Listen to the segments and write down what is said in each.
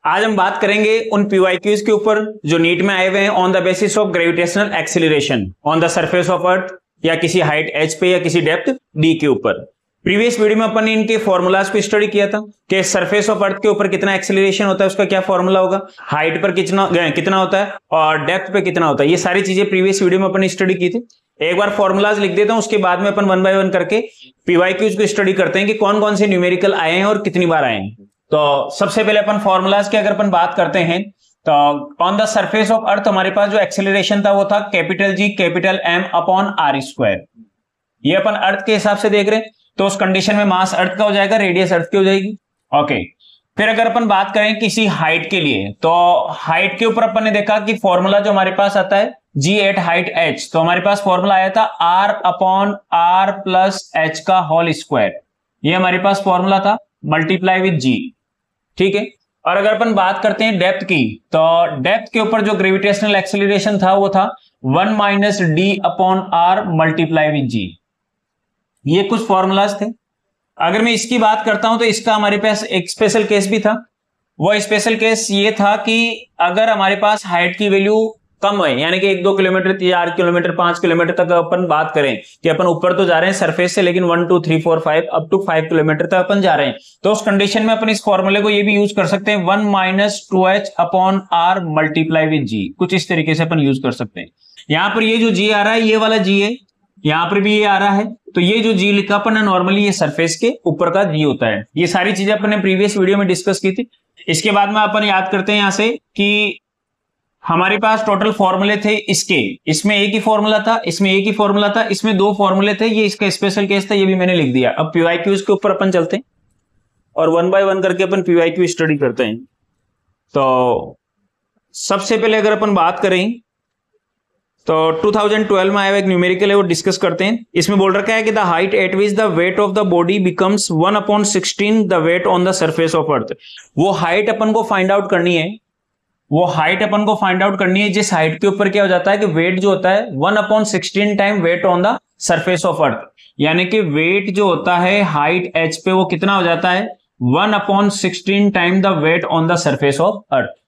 आज हम बात करेंगे उन पीवाईक्यूज के ऊपर जो नीट में आए हुए हैं on the basis of gravitational acceleration on the surface of अर्थ या किसी हाइट h पे या किसी डेप्थ d के ऊपर। प्रीवियस वीडियो में अपन ने इनके फॉर्मूलाज को स्टडी किया था कि सरफेस ऑफ अर्थ के ऊपर कितना एक्सीलरेशन होता है, उसका क्या फॉर्मूला होगा, हाइट पर कितना होता है और डेप्थ पे कितना होता है। ये सारी चीजें प्रीवियस वीडियो में अपन ने स्टडी की थी। एक बार फॉर्मूलाज लिख देता हूं, उसके बाद में अपन वन बाय वन करके पीवाईक्यूज को स्टडी करते हैं कि कौन कौन से न्यूमेरिकल आए हैं और कितनी बार आए हैं। तो सबसे पहले अपन फॉर्मूलाज की अगर अपन बात करते हैं तो ऑन द सरफेस ऑफ अर्थ हमारे पास जो एक्सेलरेशन था वो था capital G capital M upon R square. ये अपन अर्थ के हिसाब से देख रहे हैं तो उस कंडीशन में मास अर्थ का हो जाएगा, रेडियस अर्थ की हो जाएगी। ओके, फिर अगर अपन बात करें किसी हाइट के लिए तो हाइट के ऊपर अपन ने देखा कि फॉर्मूला जो हमारे पास आता है G एट हाइट H, तो हमारे पास फॉर्मूला आया था R upon R plus H का होल स्क्वायर। ये हमारे पास फॉर्मूला था मल्टीप्लाई विद G, ठीक है। और अगर अपन बात करते हैं डेप्थ की तो डेप्थ के ऊपर जो ग्रेविटेशनल एक्सेलरेशन था वो था 1 minus d upon R multiply with g. ये कुछ फॉर्मूलाज थे। अगर मैं इसकी बात करता हूं तो इसका हमारे पास एक स्पेशल केस भी था। वो स्पेशल केस ये था कि अगर हमारे पास हाइट की वैल्यू कम है, यानी कि 1-2 किलोमीटर 4 किलोमीटर 5 किलोमीटर तक अपन बात करें कि अपन ऊपर तो जा रहे हैं सरफेस से, लेकिन 1 2 3 4 5 अप टू 5 किलोमीटर तक अपन जा रहे हैं, तो उस कंडीशन में अपन इस फॉर्मूले को ये भी यूज कर सकते हैं 1 minus 2h upon R multiply with g. कुछ इस तरीके से अपन यूज कर सकते हैं। यहां पर ये जो जी आ रहा है ये वाला जी है, यहां पर भी ये आ रहा है, तो ये जो जी लिखा अपन है नॉर्मली ये सरफेस के ऊपर का जी होता है। ये सारी चीजें अपन ने प्रीवियस वीडियो में डिस्कस की थी। इसके बाद में अपन याद करते हैं यहां से कि हमारे पास टोटल फॉर्मूले थे इसके, इसमें एक ही फॉर्मूला था, इसमें एक ही फॉर्मूला था, इसमें 2 फॉर्मूले थे, ये इसका स्पेशल केस था, ये भी मैंने लिख दिया। अब पीवाईक्यूज के ऊपर अपन चलते हैं और वन बाय वन करके अपन पीवाईक्यू स्टडी करते हैं। तो सबसे पहले अगर अपन बात करें तो 2012 में आया हुआ एक न्यूमेरिकल है, वो डिस्कस करते हैं। इसमें बोल रखा है कि the height at which the weight of the body becomes 1/16 the weight on the surface of earth. वो हाइट अपन को फाइंड आउट करनी है, वो हाइट अपन को फाइंड आउट करनी है जिस हाइट के ऊपर क्या हो जाता है कि वेट जो होता है 1/16 time weight on the surface of earth. यानी कि वेट जो होता है हाइट h पे वो कितना हो जाता है 1/16 time the weight on the surface of earth.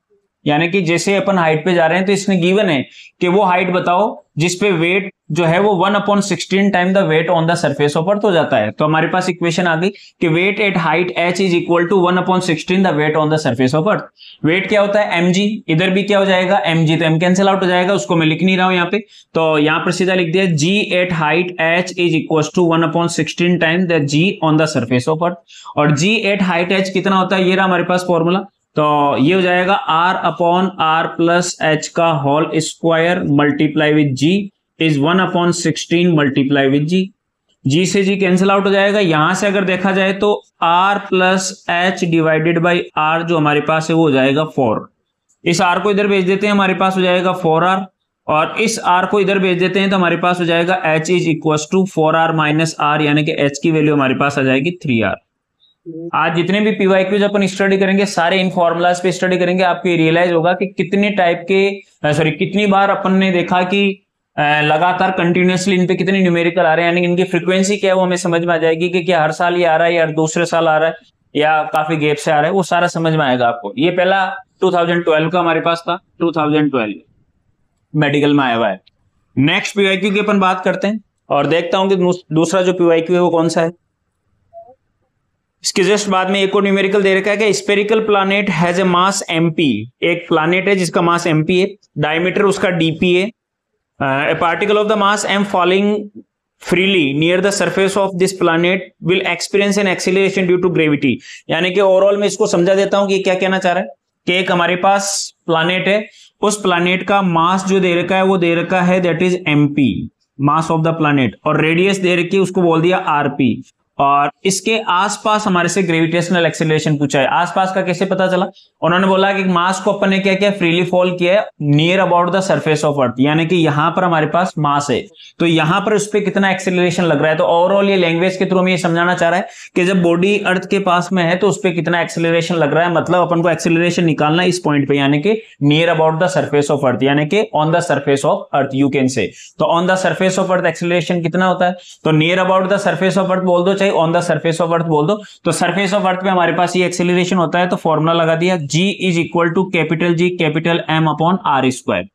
यानी कि जैसे अपन हाइट पे जा रहे हैं तो इसमें गिवन है कि वो हाइट बताओ जिसपे वेट जो है वो 1/16 time the weight on the surface of earth हो जाता है। तो हमारे पास इक्वेशन आ गई कि weight at height h is equal to 1/16 the weight on the surface of earth. Weight क्या होता है mg, इधर भी क्या हो जाएगा mg, तो m कैंसिल आउट हो जाएगा, उसको मैं लिख नहीं रहा हूं यहाँ पे, तो यहाँ पर सीधा लिख दिया g at height h is equal to 1/16 time the g on the surface of earth. और g एट हाइट h कितना होता है, ये रहा हमारे पास फॉर्मूला, तो ये हो जाएगा r upon r plus h का whole square multiply with g is 1/16 multiply with g। g से g कैंसिल आउट हो जाएगा। यहां से अगर देखा जाए तो r plus h divided by r जो हमारे पास है वो हो जाएगा 4। इस r को इधर भेज देते हैं, हमारे पास हो जाएगा 4r, और इस r को इधर भेज देते हैं तो हमारे पास हो जाएगा h is equal to 4r minus r, यानी कि h की वैल्यू हमारे पास आ जाएगी 3r। आज जितने भी पीवाईक्यूज अपन स्टडी करेंगे सारे इन फॉर्मूलाज पे स्टडी करेंगे। आपको ये रियलाइज होगा कि कितने टाइप के कितनी बार अपन ने देखा कि लगातार कंटिन्यूअसली इन पे कितने न्यूमेरिकल आ रहे हैं, यानी इनकी फ्रीक्वेंसी क्या है वो हमें समझ में आ जाएगी कि क्या हर साल ये आ रहा है या दूसरे साल आ रहा है या काफी गैप से आ रहा है, वो सारा समझ में आएगा आपको। ये पहला 2012 का हमारे पास था, 2012 मेडिकल में आया हुआ है। नेक्स्ट पीवाईक्यू की अपन बात करते हैं और देखता हूं कि दूसरा जो पीवाईक्यू है वो कौन सा है। इसके जस्ट बाद में एक और न्यूमेरिकल दे रखा है कि spherical planet has a mass mp। एक प्लैनेट है जिसका मास mp है, डायमीटर उसका dp है। A particle of the mass m falling freely near the surface of this planet will experience an acceleration due to gravity. यानी कि overall में इसको समझा देता हूं कि क्या कहना चाह रहा है कि एक हमारे पास प्लैनेट है, उस प्लैनेट का मास जो दे रखा है वो दे रखा है that is mp, mass of the planet, और रेडियस दे रखी है उसको बोल दिया rp। और इसके आसपास हमारे से ग्रेविटेशनल एक्सेलरेशन पूछा है। आसपास का कैसे पता चला, उन्होंने बोला कि मास को अपन ने क्या किया फ्रीली फॉल किया है near about the surface of earth, यानी कि यहां पर हमारे पास मास है तो यहां पर उस पर कितना एक्सेलरेशन लग रहा है। तो ओवरऑल ये लैंग्वेज के थ्रू में ये समझाना चाह रहा है कि जब बॉडी अर्थ के पास में है तो उस पर कितना एक्सेलरेशन लग रहा है, मतलब अपन को एक्सेलरेशन निकालना इस पॉइंट पे, यानी कि near about the surface of earth, यानी कि on the surface of earth you can say. तो on the surface of earth acceleration कितना होता है, तो near about the surface of earth बोल दो चाहे on the surface of earth बोल दो। तो सरफेस ऑफ अर्थ पे हमारे पास ये एक्सेलरेशन होता है, तो फॉर्मूला लगा दिया, G is equal to capital G capital M upon R square.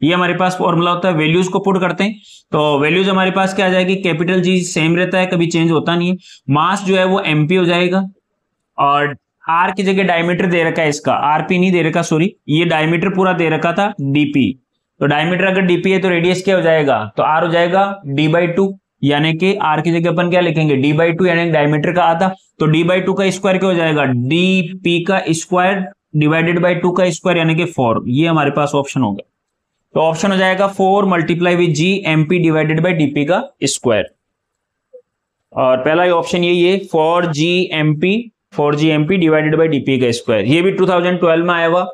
ये हमारे पास फॉर्मूला होता है। वैल्यूज को पुट करते हैं, तो वैल्यूज हमारे पास क्या आ जाएगी, कैपिटल G सेम रहता है, कभी चेंज होता नहीं है। मास जो है वो MP हो जाएगा, और R की जगह डायमीटर दे रखा है इसका, RP नहीं दे रखा, सॉरी, ये डायमीटर पूरा दे रखा था DP। तो डायमीटर अगर DP है तो रेडियस क्या हो जाएगा, तो R हो जाएगा D/2, यानी कि R की जगह अपन क्या लिखेंगे, D/2, यानी डायमीटर का आधा। तो D/2 का स्क्वायर क्या हो जाएगा, DP का स्क्वायर डिवाइडेड बाई 2 का स्क्वायर, यानी कि 4। ये हमारे पास ऑप्शन होगा। तो ऑप्शन हो जाएगा 4 multiply with G MP divided by DP का स्क्वायर। और पहला ही ऑप्शन यही है, 4G MP divided by DP का स्क्वायर। ये भी 2012 में आया हुआ,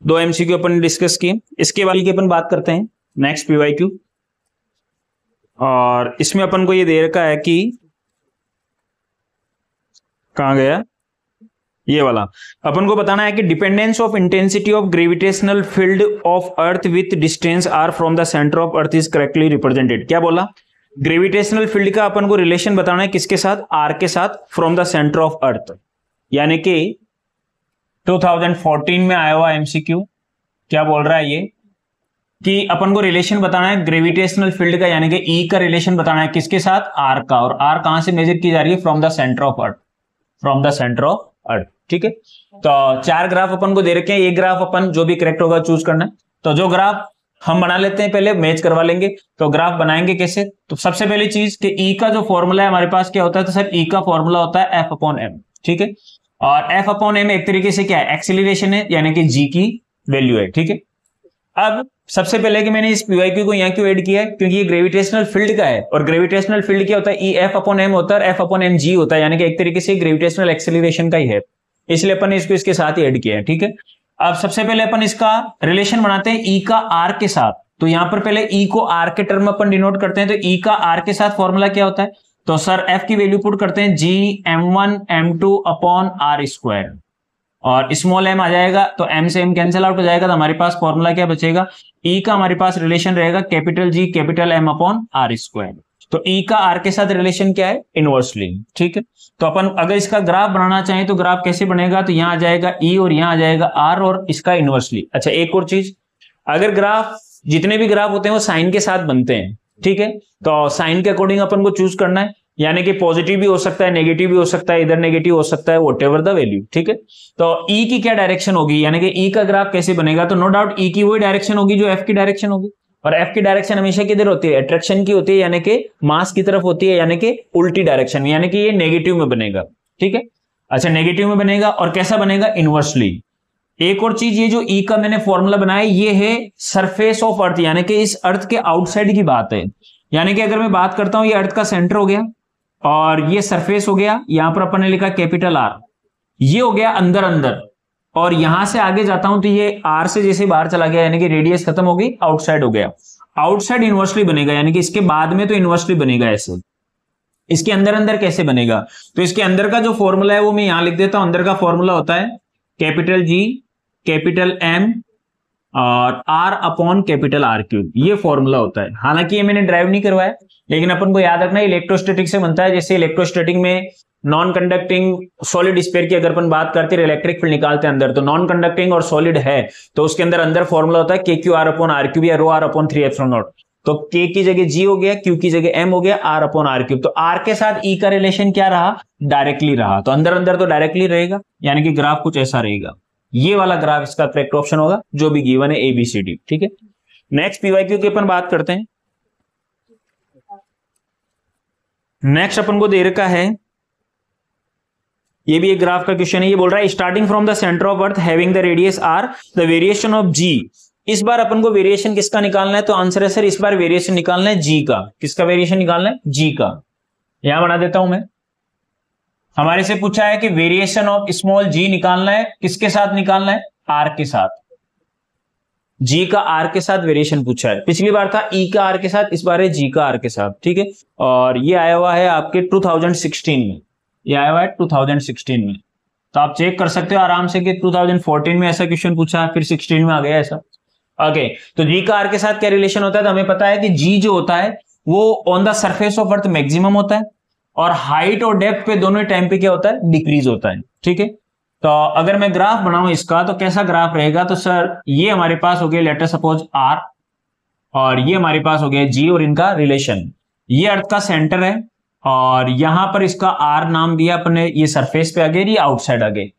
2 MCQ अपन डिस्कस किए। इसके बाद की अपन बात करते हैं नेक्स्ट PYQ, और इसमें अपन को ये दे रखा है कि कहां गया ये वाला, अपन को बताना है कि dependence of intensity of gravitational field of earth with distance r from the centre of earth is correctly represented. क्या बोला, ग्रेविटेशनल फील्ड का अपन को रिलेशन बताना है किसके साथ, r के साथ, from the centre of earth. यानी कि 2014 में आया हुआ MCQ क्या बोल रहा है ये, कि अपन को रिलेशन बताना है ग्रेविटेशनल फील्ड का, यानी कि E का रिलेशन बताना है किसके साथ, R का। और R कहां से मेजर की जा रही है, from the centre of earth, from the centre of अर्थ। ठीक है, तो 4 ग्राफ अपन को दे रखे हैं, एक ग्राफ अपन जो भी करेक्ट होगा चूज करना है। तो जो ग्राफ हम बना लेते हैं, पहले मैच करवा लेंगे। तो ग्राफ बनाएंगे कैसे, तो सबसे पहली चीज कि E का जो फॉर्मूला है हमारे पास क्या होता है, तो सर E का फॉर्मूला होता है F/m। ठीक है, और F/m एक तरीके से क्या है, एक्सीलरेशन है, यानी कि G की वैल्यू है। ठीक है, अब सबसे पहले कि मैंने इस PYQ को यहाँ क्यों ऐड किया है, क्योंकि ये ग्रेविटेशनल फील्ड का है, और ग्रेविटेशनल फील्ड क्या होता है, E F/m होता है और F/m G होता है, यानी कि एक तरीके से ग्रेविटेशनल एक्सीलरेशन का ही है, इसलिए अपन ने इसको इसके साथ ही ऐड किया है। ठीक है, अब सबसे पहले अपन इसका रिलेशन बनाते हैं E का R के साथ। तो यहां पर पहले E को R के टर्म में अपन डिनोट करते हैं, तो E का R के साथ फॉर्मूला क्या होता है, तो सर F की वैल्यू पुट करते हैं G M1 M2 upon R square, और स्मॉल m आ जाएगा, तो m से m कैंसिल आउट हो जाएगा, तो हमारे पास फॉर्मूला क्या बचेगा, E का हमारे पास रिलेशन रहेगा capital G capital M upon R square. तो E का R के साथ रिलेशन क्या है, इनवर्सली। ठीक है, तो अपन अगर इसका ग्राफ बनाना चाहें तो ग्राफ कैसे बनेगा, तो यहां आ जाएगा E और यहां आ जाएगा R और इसका इनवर्सली। अच्छा, एक और चीज, अगर ग्राफ, जितने भी ग्राफ होते हैं वो साइन के साथ बनते हैं। ठीक है, तो साइन के अकॉर्डिंग अपन को चूज करना है, यानी कि पॉजिटिव भी हो सकता है, नेगेटिव भी हो सकता है, इधर नेगेटिव हो सकता है, व्हाटएवर द वैल्यू। ठीक है, तो E की क्या डायरेक्शन होगी, यानी कि E का ग्राफ कैसे बनेगा, तो नो डाउट E की वही डायरेक्शन होगी जो F की डायरेक्शन होगी, और F की डायरेक्शन हमेशा किधर होती है, अट्रैक्शन की होती है, यानी कि मास की तरफ होती है, यानी कि उल्टी डायरेक्शन, यानी कि ये नेगेटिव में बनेगा। ठीक है, अच्छा, नेगेटिव में बनेगा, और कैसा बनेगा, इनवर्सली। एक और चीज, ये जो E का मैंने फॉर्मूला बनाया ये है सरफेस ऑफ अर्थ, यानी कि इस अर्थ के आउटसाइड की बात है। यानी कि अगर मैं बात करता हूं, ये अर्थ का सेंटर हो गया और ये सरफेस हो गया, यहां पर अपन ने लिखा कैपिटल R, ये हो गया अंदर अंदर, और यहां से आगे जाता हूं तो ये R से जैसे बाहर चला गया, यानी कि रेडियस खत्म हो गई, आउटसाइड हो गया। आउटसाइड इनवर्सली बनेगा, यानी कि इसके बाद में तो इनवर्सली बनेगा ऐसे। इसके अंदर अंदर कैसे बनेगा, तो इसके अंदर का जो फॉर्मूला है वो मैं यहां लिख देता हूं। अंदर का फॉर्मूला होता है कैपिटल G कैपिटल M और R upon capital R cube, ये फॉर्मूला होता है। हालांकि ये मैंने ड्राइव नहीं करवाया, लेकिन अपन को याद रखना इलेक्ट्रोस्टैटिक से बनता है। जैसे इलेक्ट्रोस्टैटिक में नॉन कंडक्टिंग सॉलिड स्फीयर की अगर अपन बात करते हैं, इलेक्ट्रिक फील्ड निकालते हैं अंदर, तो नॉन कंडक्टिंग और सॉलिड है तो उसके अंदर अंदर फॉर्मूला होता है KQR अपॉन R क्यूब या रो R अपॉन 3ε0। तो K की जगह G हो गया, Q की जगह M हो गया, R अपॉन R क्यूब। तो R के साथ E का रिलेशन क्या रहा, डायरेक्टली रहा, तो अंदर अंदर तो डायरेक्टली रहेगा, यानी कि ग्राफ कुछ ऐसा रहेगा। ये वाला ग्राफ इसका करेक्ट ऑप्शन होगा, जो भी गिवन है ABCD। ठीक है, नेक्स्ट PYQ की अपन बात करते हैं। नेक्स्ट अपन को दे रखा है, ये भी एक ग्राफ का क्वेश्चन है। ये बोल रहा है starting from the centre of earth having the radius R the variation of G। इस बार अपन को वेरिएशन किसका निकालना है, तो आंसर है सर इस बार वेरिएशन निकालना है G का। किसका वेरिएशन निकालना है, G का। यहां बना देता हूं मैं, हमारे से पूछा है कि वेरिएशन ऑफ स्मॉल G निकालना है, किसके साथ निकालना है, R के साथ। G का R के साथ वेरिएशन पूछा है, पिछली बार था E का R के साथ, इस बार है G का R के साथ। ठीक है, और ये आया हुआ है आपके 2016 में, ये आया हुआ है 2016 में। तो आप चेक कर सकते हो आराम से कि 2014 में ऐसा क्वेश्चन पूछा है, फिर 16 में आ गया ऐसा। ओके, तो G का R के साथ क्या रिलेशन होता है, तो हमें पता है कि G जो होता है वो on the surface of earth maximum होता है, और हाइट और डेप्थ पे दोनों टाइम पे क्या होता है, डिक्रीज होता है। ठीक है, तो अगर मैं ग्राफ बनाऊं इसका तो कैसा ग्राफ रहेगा, तो सर ये हमारे पास हो गया लेट अस सपोज आर, और ये हमारे पास हो गया जी, और इनका रिलेशन, ये अर्थ का सेंटर है और यहां पर इसका आर नाम दिया अपने, ये सरफेस पे आ गया, ये आउटसाइड आ गए।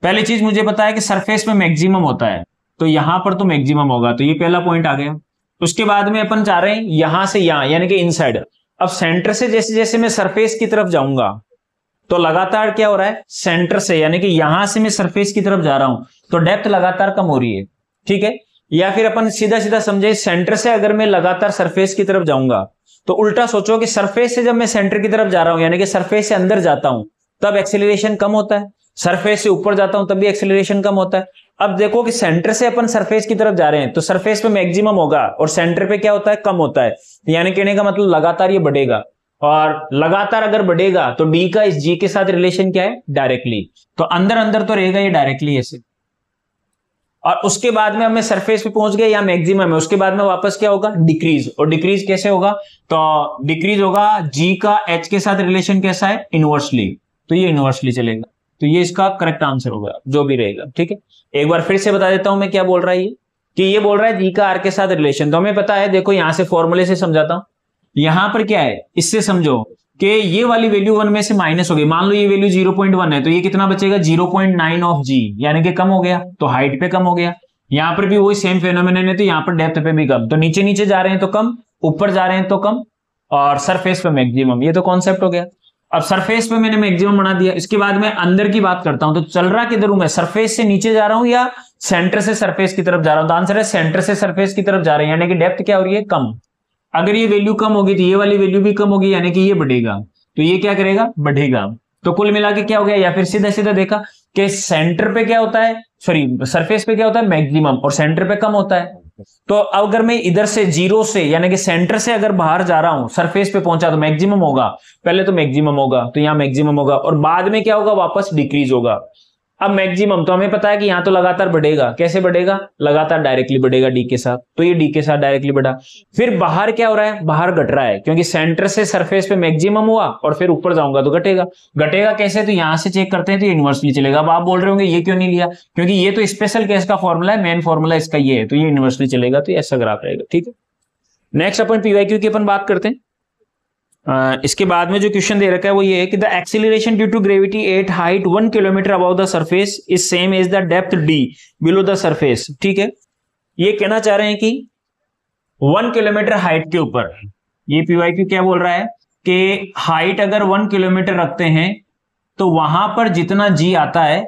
पहली चीज मुझे पता है कि सरफेस पे मैक्सिमम होता है, तो यहां पर तो मैक्सिमम होगा, तो ये पहला पॉइंट आ गया। उसके बाद में अपन चाह रहे हैं यहां से यहां, यानी कि इनसाइड। अब सेंटर से जैसे जैसे मैं सरफेस की तरफ जाऊंगा तो लगातार क्या हो रहा है, सेंटर से यानी कि यहां से मैं सरफेस की तरफ जा रहा हूं तो डेप्थ लगातार कम हो रही है। ठीक है, या फिर अपन सीधा सीधा समझे, सेंटर से अगर मैं लगातार सरफेस की तरफ जाऊंगा तो उल्टा सोचो कि सरफेस से जब मैं सेंटर की तरफ जा रहा हूं यानी कि सरफेस से अंदर जाता हूं तब एक्सेलरेशन कम होता है, सरफेस से ऊपर जाता हूं तब भी एक्सेलरेशन कम होता है। अब देखो कि सेंटर से अपन सरफेस की तरफ जा रहे हैं तो सरफेस पे मैक्सिमम होगा और सेंटर पे क्या होता है, कम होता है। यानी कहने का मतलब लगातार ये बढ़ेगा, और लगातार अगर बढ़ेगा तो डी का इस जी के साथ रिलेशन क्या है, डायरेक्टली। तो अंदर अंदर तो रहेगा ये डायरेक्टली ऐसे, और उसके बाद में हमें सरफेस पे पहुंच गए या मैक्सिमम है, उसके बाद में वापस क्या होगा, डिक्रीज। और डिक्रीज कैसे होगा, तो डिक्रीज होगा जी का एच के साथ रिलेशन कैसा है, इनवर्सली, तो ये इनवर्सली चलेगा। तो ये इसका करेक्ट आंसर होगा जो भी रहेगा। ठीक है, एक बार फिर से बता देता हूं मैं क्या बोल रहा है ये, कि ये बोल रहा है जी का आर के साथ रिलेशन, तो हमें पता है, देखो यहां से फॉर्मूले से समझाता हूं। यहां पर क्या है, इससे समझो कि ये वाली वैल्यू 1 में से माइनस हो गई, मान लो ये वैल्यू 0.1 है तो ये कितना बचेगा, 0.9 ऑफ जी, यानी कि कम हो गया, तो हाइट पे कम हो गया। यहां पर भी वही सेम फेनोमेनन है, तो यहां पर डेप्थ पे भी कम, तो नीचे नीचे जा रहे हैं तो कम, ऊपर जा रहे हैं तो कम, और सरफेस पे मैक्सिमम। ये तो कॉन्सेप्ट हो गया। अब सरफेस पे मैंने मैक्सिमम बना दिया, इसके बाद मैं अंदर की बात करता हूं, तो चल रहा किधर हूं मैं, सरफेस से नीचे जा रहा हूं या सेंटर से सरफेस की तरफ जा रहा हूं, तो आंसर है सेंटर से सरफेस की तरफ जा रहे हैं, यानी कि डेप्थ क्या हो रही है, कम। अगर ये वैल्यू कम होगी तो ये वाली वैल्यू भी कम होगी, यानी कि ये बढ़ेगा, तो ये क्या करेगा, बढ़ेगा। तो कुल मिला के क्या हो गया, या फिर सीधा सीधा देखा कि सेंटर पे क्या होता है, सॉरी सरफेस पे क्या होता है, मैक्सिमम, और सेंटर पे कम होता है। तो अगर मैं इधर से जीरो से यानी कि सेंटर से अगर बाहर जा रहा हूं, सरफेस पे पहुंचा तो मैक्सिमम होगा, पहले तो मैक्सिमम होगा, तो यहां मैक्सिमम होगा, और बाद में क्या होगा, वापस डिक्रीज होगा। अब मैक्सिमम तो हमें पता है कि यहां तो लगातार बढ़ेगा, कैसे बढ़ेगा, लगातार डायरेक्टली बढ़ेगा डी के साथ, तो ये डी के साथ डायरेक्टली बढ़ा। फिर बाहर क्या हो रहा है, बाहर घट रहा है, क्योंकि सेंटर से सरफेस पे मैक्सिमम हुआ और फिर ऊपर जाऊंगा तो घटेगा। घटेगा कैसे, तो यहां से चेक करते हैं तो इनवर्सली चलेगा। अब आप बोल रहे होंगे ये क्यों नहीं लिया, क्योंकि ये तो स्पेशल केस का फॉर्मूला है, मेन फॉर्मूला इसका ये है, तो ये इनवर्सली चलेगा, तो ऐसा ग्राफ रहेगा। ठीक है, नेक्स्ट अपन पीवाईक्यू की अपन बात करते हैं। इसके बाद में जो क्वेश्चन दे रखा है वो ये है कि the acceleration due to gravity at height 1 kilometre above the surface is same as the depth d below the surface. ठीक है, ये कहना चाह रहे हैं कि 1 किलोमीटर हाइट के ऊपर, ये पीवाईक्यू क्या बोल रहा है कि हाइट अगर 1 किलोमीटर रखते हैं तो वहां पर जितना जी आता है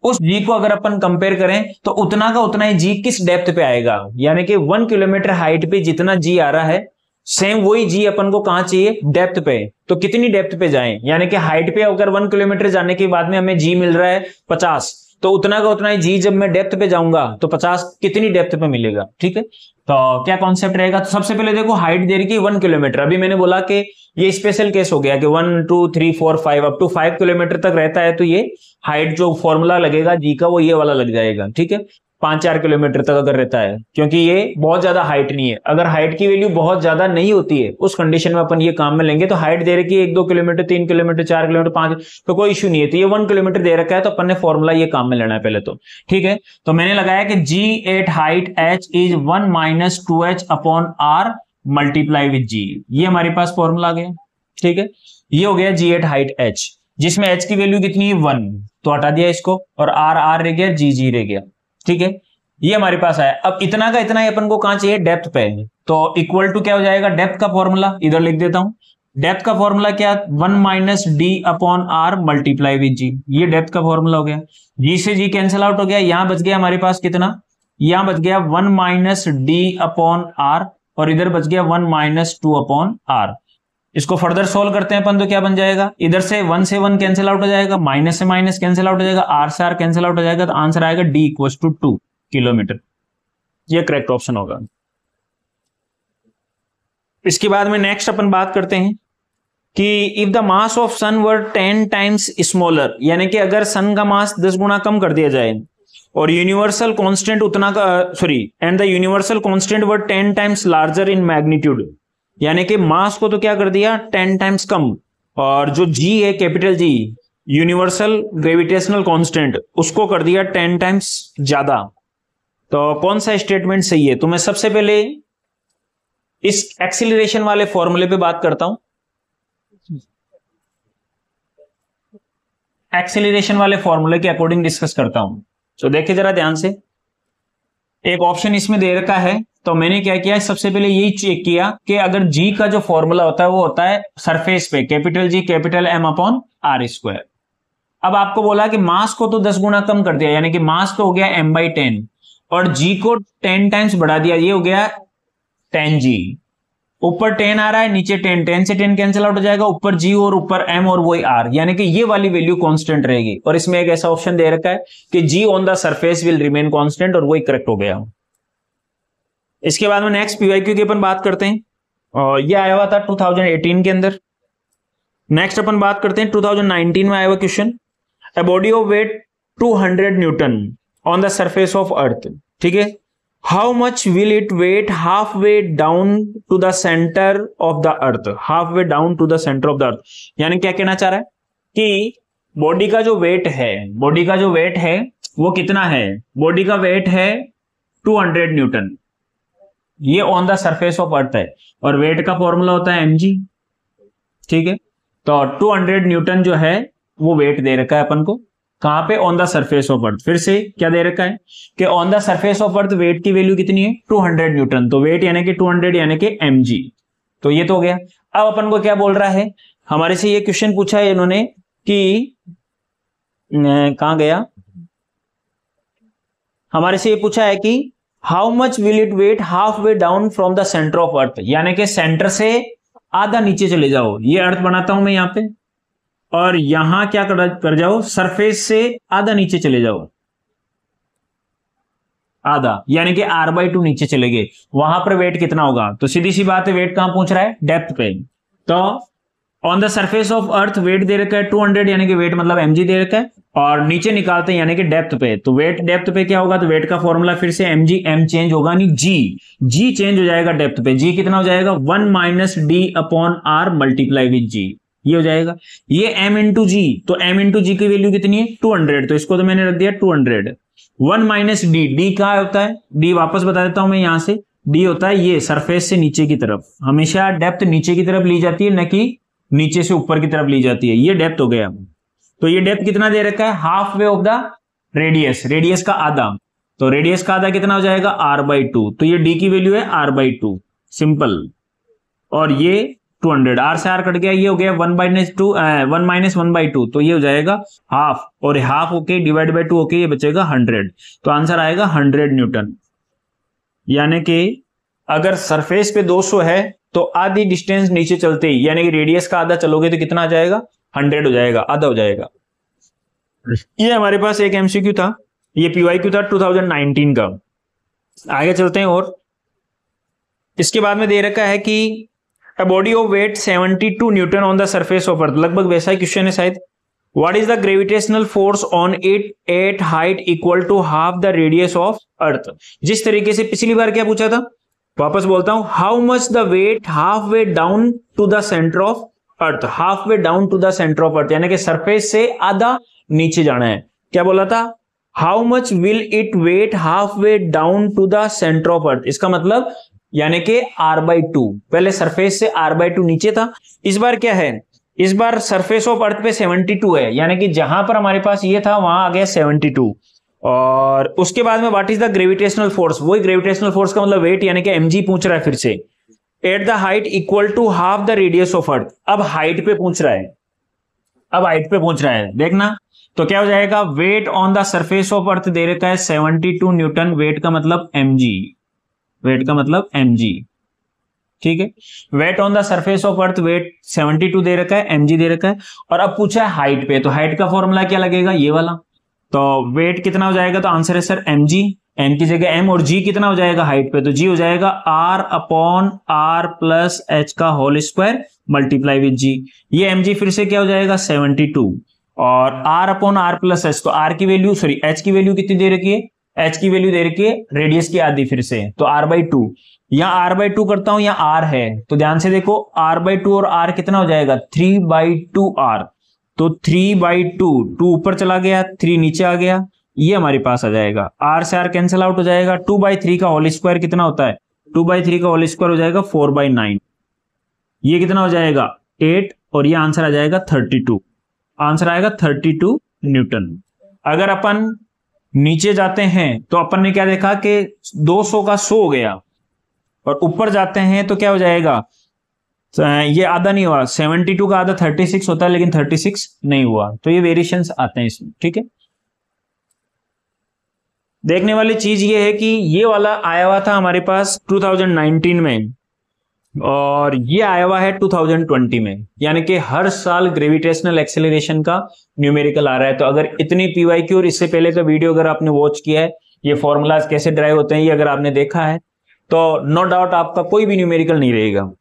उस जी को अगर अपन कंपेयर करें तो उतना का उतना ही जी किस डेप्थ पे आएगा, यानी कि 1 किलोमीटर हाइट पे जितना जी आ रहा है सेम वही जी अपन को कहां चाहिए, डेप्थ पे। तो कितनी डेप्थ पे जाएं, यानी कि हाइट पे अगर 1 किलोमीटर जाने के बाद में हमें जी मिल रहा है 50, तो उतना का उतना ही जी जब मैं डेप्थ पे जाऊंगा तो 50 कितनी डेप्थ पे मिलेगा। ठीक है, तो क्या कॉन्सेप्ट रहेगा, तो सबसे पहले देखो हाइट दे रही 1 किलोमीटर, अभी मैंने बोला कि ये स्पेशल केस हो गया कि 1 2 3 4 5 अप टू 5 किलोमीटर तक रहता है, तो ये हाइट जो फॉर्मूला लगेगा जी का वो ये वाला लग जाएगा। ठीक है, 5-4 किलोमीटर तक अगर रहता है, क्योंकि ये बहुत ज्यादा हाइट नहीं है। अगर हाइट की वैल्यू बहुत ज्यादा नहीं होती है उस कंडीशन में अपन ये काम में लेंगे, तो हाइट दे रखी है 1-2 किलोमीटर 3 किलोमीटर 4 किलोमीटर 5, तो कोई इश्यू नहीं है। तो ये 1 किलोमीटर दे रखा है तो अपन ने फॉर्मूला ये काम में लेना है पहले तो। ठीक है, तो मैंने लगाया कि g at height h is 1 minus 2h upon R multiply with g, ये हमारे पास फॉर्मूला आ गया। ठीक है, ये हो गया जी एट हाइट एच, जिसमें एच की वैल्यू कितनी है 1, तो हटा दिया इसको, और आर रह गया, जी रह गया। ठीक है, ये हमारे पास आया। अब इतना का इतना ही अपन को कहां चाहिए, डेप्थ पे, तो इक्वल टू क्या हो जाएगा, डेप्थ का फॉर्मूला इधर लिख देता हूं। डेप्थ का फॉर्मूला क्या, 1 minus d upon R multiply with g, ये डेप्थ का फॉर्मूला हो गया। जी से जी कैंसिल आउट हो गया, यहां बच गया हमारे पास कितना, यहां बच गया 1 माइनस डी अपॉन आर, और इधर बच गया 1 माइनस 2 अपॉन आर। इसको फर्दर सोल्व करते हैं अपन तो क्या बन जाएगा, इधर से 1 से 1 कैंसिल आउट हो जाएगा, माइनस से माइनस कैंसिल आउट हो जाएगा, आर से आर कैंसिल आउट हो जाएगा, तो आंसर आएगा डी इक्वल्स टू 2 किलोमीटर। ये करेक्ट ऑप्शन होगा। इसके बाद में नेक्स्ट अपन बात करते हैं कि if the mass of sun were 10 times smaller, यानी कि अगर सन का मास 10 गुना कम कर दिया जाए और यूनिवर्सल कांस्टेंट उतना का and the universal constant were 10 times larger in magnitude, यानी कि मास को तो क्या कर दिया 10 टाइम्स कम, और जो जी है capital G universal gravitational constant उसको कर दिया 10 टाइम्स ज्यादा। तो कौन सा स्टेटमेंट सही है? तो मैं सबसे पहले इस एक्सीलरेशन वाले फॉर्मूले पे बात करता हूं। एक्सीलरेशन वाले फॉर्मूले के अकॉर्डिंग डिस्कस करता हूं। तो देखिए जरा ध्यान से, एक ऑप्शन इसमें दे रखा है, तो मैंने क्या किया, सबसे पहले यही चेक किया कि अगर जी का जो फॉर्मूला होता है वो होता है सरफेस पे capital G capital M upon R square. अब आपको बोला कि मास को तो 10 गुना कम कर दिया, यानी कि मास तो हो गया m/10 और जी को 10 टाइम्स बढ़ा दिया, ये हो गया 10g। ऊपर 10 आ रहा है, नीचे 10, 10 से 10 कैंसिल आउट हो जाएगा, ऊपर g और ऊपर m और वही r, यानी कि ये वाली वैल्यू कांस्टेंट रहेगी। और इसमें एक ऐसा ऑप्शन दे रखा है कि g on the surface will remain constant, और वही करेक्ट हो गया। इसके बाद में नेक्स्ट पीवाईक्यू की अपन बात करते हैं, और ये आया हुआ था 2018 के अंदर। नेक्स्ट अपन बात करते हैं 2019 में आया हुआ question, A body of weight 200 Newton on the surface of earth, ठीक है, how much will it weight halfway down to the center of the earth, halfway down to the center of the earth, यानी क्या कहना चाह रहा है कि body का जो वेट है, बॉडी का जो वेट है वो कितना है? बॉडी का वेट है 200 न्यूटन, ये ऑन द सरफेस ऑफ अर्थ है, और वेट का फॉर्मूला होता है mg, ठीक है। तो 200 न्यूटन जो है वो वेट दे रखा है अपन को, कहां पे? On the surface of earth. फिर से क्या दे रखा है कि on the surface of earth weight की वैल्यू कितनी है? 200 न्यूटन। तो वेट यानी कि 200 यानी कि mg, तो ये तो हो गया। अब अपन को क्या बोल रहा है, हमारे से ये क्वेश्चन पूछा है इन्होंने कि कहां गया, हमारे से ये पूछा है कि how much will it weigh half way down from the centre of earth, यानी कि सेंटर से आधा नीचे चले जाओ, ये अर्थ बनाता हूं मैं यहां पे, और यहां क्या कर जाओ, सरफेस से आधा नीचे चले जाओ, आधा यानी कि r/2 नीचे चले गए, वहां पर वेट कितना होगा? तो सीधी सी बात है, वेट कहां पूछ रहा है? डेप्थ पे। तो on the surface of earth weight दे रखा है 200, यानी कि वेट मतलब mg दे रखा है, और नीचे निकालते हैं यानी कि डेप्थ पे, तो वेट डेप्थ पे क्या होगा? तो वेट का फॉर्मूला फिर से mg, m चेंज होगा नहीं, g चेंज हो जाएगा डेप्थ पे, g कितना हो जाएगा? 1 - d/r मल्टीप्लाई विद g, ये हो जाएगा। ये m इंटू जी, तो m इंटू जी की वैल्यू कितनी है? 200, तो इसको तो मैंने रख दिया 200। 1 - d, d क्या होता है? d वापस बता देता हूं मैं यहां से, d होता है ये सरफेस से नीचे की तरफ, हमेशा डेप्थ नीचे की तरफ ली जाती है, न कि नीचे से ऊपर की तरफ ली जाती है, ये डेप्थ हो गया। तो ये डेप्थ कितना दे रखा है? Half way of the radius, radius का आधा, तो रेडियस का आधा कितना हो जाएगा? r/2, तो ये d की वैल्यू है r/2, सिंपल। और ये 200, r से r कट गया, ये हो गया 1 - 1/2, तो ये हो जाएगा हाफ, और हाफ होके डिवाइड बाय 2 होके ये बचेगा 100, तो आंसर आएगा 100 न्यूटन। यानी कि अगर सरफेस पे 200 है तो आधी डिस्टेंस नीचे चलते ही, यानी कि रेडियस का आधा चलोगे तो कितना आ जाएगा? 100 हो जाएगा, आधा हो जाएगा। ये हमारे पास एक एमसीक्यू था, ये पीवाईक्यू था 2019 का। आगे चलते हैं, और इसके बाद में दे रखा है कि A body of weight 72 Newton on the surface of अर्थ, लगभग वैसा ही क्वेश्चन है शायद। What is the gravitational force on it at height equal to half the radius of earth? जिस तरीके से पिछली बार क्या पूछा था, वापस बोलता हूं, how much the weight halfway down to the center of earth, halfway down to the center of earth, यानी कि सरफेस से आधा नीचे जाना है। क्या बोला था? How much will it weight halfway down to the center of earth, इसका मतलब यानी कि r/2, पहले सरफेस से r/2 नीचे था, इस बार क्या है? इस बार सरफेस ऑफ अर्थ पे 72 है, यानी कि जहां पर हमारे पास ये था वहां आ गया 72। और उसके बाद में what is the gravitational force, वही ग्रेविटेशनल फोर्स का मतलब वेट, यानी कि mg पूछ रहा है फिर से, at the height equal to half the radius of earth. अब हाइट पे पूछ रहा है, अब हाइट पे पूछ रहा है, देखना तो क्या हो जाएगा? Weight on the surface of earth दे रखा है 72 न्यूटन, वेट का मतलब mg, वेट का मतलब mg, ठीक है। Weight on the surface of earth weight 72 दे रखा है, mg दे रखा है, और अब पूछा है हाइट पे, तो हाइट का फॉर्मूला क्या लगेगा? ये वाला। तो वेट कितना हो जाएगा? तो आंसर है सर mg, m की जगह m, और g कितना हो जाएगा हाइट पे? तो g हो जाएगा r/r प्लस h का whole square multiply with g। ये mg फिर से क्या हो जाएगा? 72, और r/r प्लस h, तो r की वैल्यू, सॉरी h की वैल्यू कितनी दे रखी है? h की वैल्यू दे रखी है रेडियस की आधी फिर से, तो r/2। यहाँ r/2 करता हूं, यहाँ r है, तो ध्यान से देखो r/2 और r कितना हो जाएगा 3/2r। तो 3/2, 2 ऊपर चला गया, 3 नीचे आ गया, ये हमारे पास आ जाएगा। r से r कैंसिल आउट हो जाएगा। 2/3 का होल स्क्वायर कितना होता है, 2/3 का होल स्क्वायर हो जाएगा 4/9। ये कितना हो जाएगा 8, और ये आंसर आ जाएगा 32। आंसर आएगा 32 न्यूटन। अगर अपन नीचे जाते हैं तो अपन ने क्या देखा कि 200 का 100 हो गया, और ऊपर जाते हैं तो क्या हो जाएगा, ये आधा नहीं हुआ, 72 का आधा 36 होता है, लेकिन 36 नहीं हुआ। तो ये वेरिएशंस आते हैं इसमें, ठीक है। देखने वाली चीज ये है कि ये वाला आया हुआ था हमारे पास 2019 में, और ये आया हुआ है 2020 में, यानी कि हर साल ग्रेविटेशनल एक्सेलरेशन का न्यूमेरिकल आ रहा है। तो अगर इतनी पीवाईक्यू और इससे पहले का वीडियो अगर आपने वॉच किया है, ये फॉर्मूलाज कैसे ड्राइव होते हैं ये अगर आपने देखा है, तो नो डाउट आपका कोई भी न्यूमेरिकल नहीं रहेगा।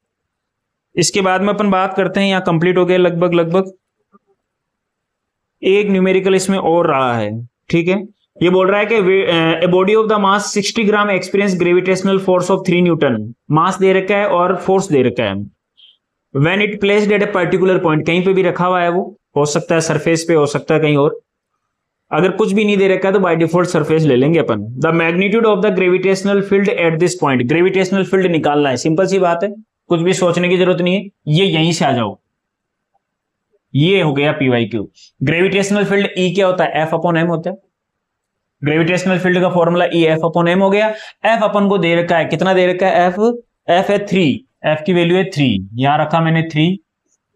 इसके बाद में अपन बात करते हैं, यहाँ कंप्लीट हो गया लगभग एक न्यूमेरिकल इसमें और रहा है, ठीक है। ये बोल रहा है कि a body of the mass 60 gram experience gravitational force of 3 newton. Mass दे रखा है और फोर्स दे रखा है। When it placed at a particular point, कहीं पे भी रखा हुआ है, वो हो सकता है सरफेस पे, हो सकता है कहीं और। अगर कुछ भी नहीं दे रखा है तो बाय डिफॉल्ट सरफेस ले लेंगे अपन। The magnitude of the gravitational field at this point, gravitational field निकालना है, सिंपल सी बात है, कुछ भी सोचने की जरूरत नहीं है, ये यहीं से आ जाओ। ये हो गया पीवाईक्यू। ग्रेविटेशनल फील्ड ई क्या होता है, F/m होता है। ग्रेविटेशनल फील्ड का फॉर्मूला ई F/m हो गया। F अपन को दे रखा है, कितना दे रखा है, F है 3, F की वैल्यू है 3, यहां रखा मैंने 3,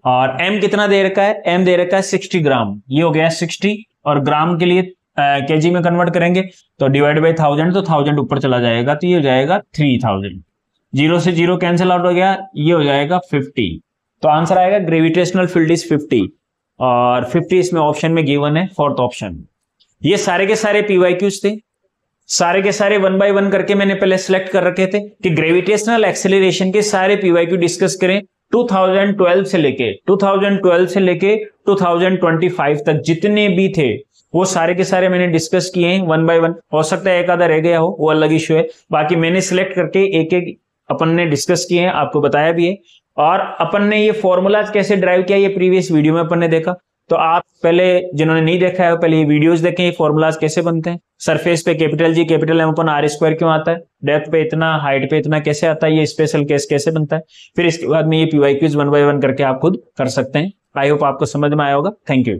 और M कितना दे रखा है, M दे रखा है 60 ग्राम, ये हो गया 60, और ग्राम के लिए केजी में कन्वर्ट करेंगे तो डिवाइड बाई 1000, तो 1000 ऊपर चला जाएगा, तो ये हो जाएगा 3000। 0 से 0 कैंसिल आउट हो गया, ये हो जाएगा 50। तो आंसर आएगा ग्रेविटेशनल फील्ड इज 50, और 50 इसमें ऑप्शन में गिवन है, फोर्थ ऑप्शन। ये सारे के सारे पीवाईक्यूज थे, सारे के सारे 1 बाय 1 करके मैंने पहले सिलेक्ट कर रखे थे कि ग्रेविटेशनल एक्सेलरेशन के सारे पीवाईक्यू डिस्कस करें। 2012 से लेके 2025 तक जितने भी थे वो सारे के सारे मैंने डिस्कस किए हैं 1 बाय 1। हो सकता है एक आधा रह गया हो, वो अलग इश्यू है, बाकी मैंने सिलेक्ट करके एक एक अपन ने डिस्कस किए हैं, आपको बताया भी है। और अपन ने ये फॉर्मूलाज कैसे ड्राइव किया ये प्रीवियस वीडियो में अपन ने देखा, तो आप पहले जिन्होंने नहीं देखा है पहले ये वीडियोस देखें, ये फॉर्मूलाज कैसे बनते हैं। सरफेस पे कैपिटल G कैपिटल M अपन r² क्यों आता है, डेप्थ पे इतना, हाइट पे इतना कैसे आता है, ये स्पेशल केस कैसे बनता है। फिर इसके बाद में ये पीवाईक्यूज 1 बाय 1 करके आप खुद कर सकते हैं। आई होप आपको समझ में आया होगा। Thank you.